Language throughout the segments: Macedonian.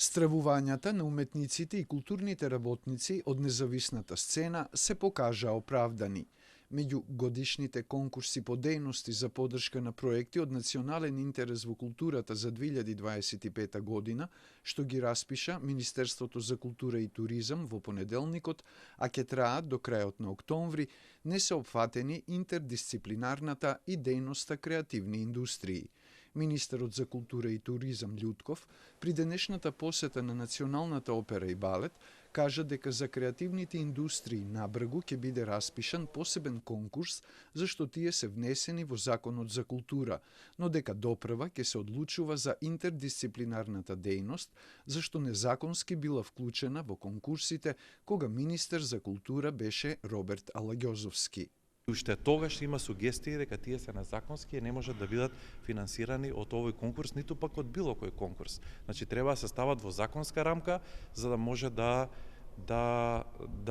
Стравувањата на уметниците и културните работници од независната сцена се покажаа оправдани. Меѓу годишните конкурси по дејности за поддршка на проекти од национален интерес во културата за 2025 година, што ги распиша Министерството за култура и туризам во понеделникот, а ќе траат до крајот на октомври, не се опфатени интердисциплинарната и дејноста креативни индустрии. Министерот за култура и туризам Љутков, при денешната посета на Националната опера и балет, кажа дека за креативните индустрии на Бргу ќе биде распишан посебен конкурс, зашто тие се внесени во Законот за култура, но дека допрва ќе се одлучува за интердисциплинарната дејност, зашто незаконски била вклучена во конкурсите кога министер за култура беше Роберт Алагјозовски. Уште тогаш има сугестии дека тие се незаконски и не можат да бидат финансирани од овој конкурс, ниту пак од било кој конкурс. Значи треба да се стават во законска рамка за да може да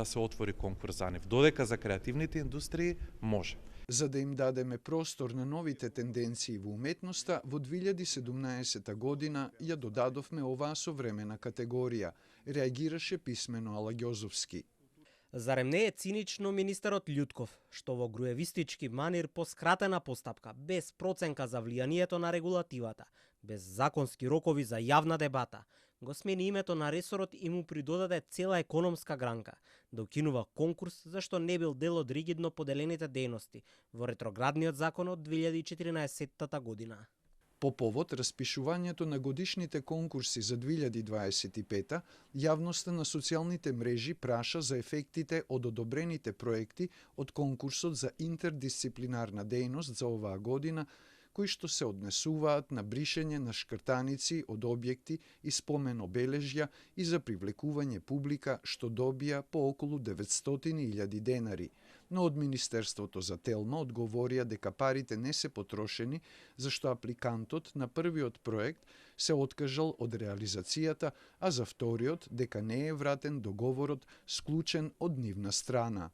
се отвори конкурс за нив. Додека за креативните индустрии може. За да им дадеме простор на новите тенденции во уметноста, во 2017 година ја додадовме оваа современа категорија, реагираше писмено Алагјозовски. Зарем не е цинично министерот Љутков, што во груевистички манир по скратена постапка, без проценка за влијанието на регулативата, без законски рокови за јавна дебата, го смени името на ресорот и му придодаде цела економска гранка, да укинува конкурс зашто не бил дел од ригидно поделените дејности во ретроградниот закон од 2014 година. По повод распишувањето на годишните конкурси за 2025, јавноста на социјалните мрежи праша за ефектите од одобрените проекти од конкурсот за интердисциплинарна дејност за оваа година, кои што се однесуваат на бришење на шкртаници од објекти и спомен обележја и за привлекување публика што добија по околу 900.000 денари. Но од Министерството за Телма одговорија дека парите не се потрошени, зашто апликантот на првиот проект се откажал од реализацијата, а за вториот дека не е вратен договорот склучен од нивна страна.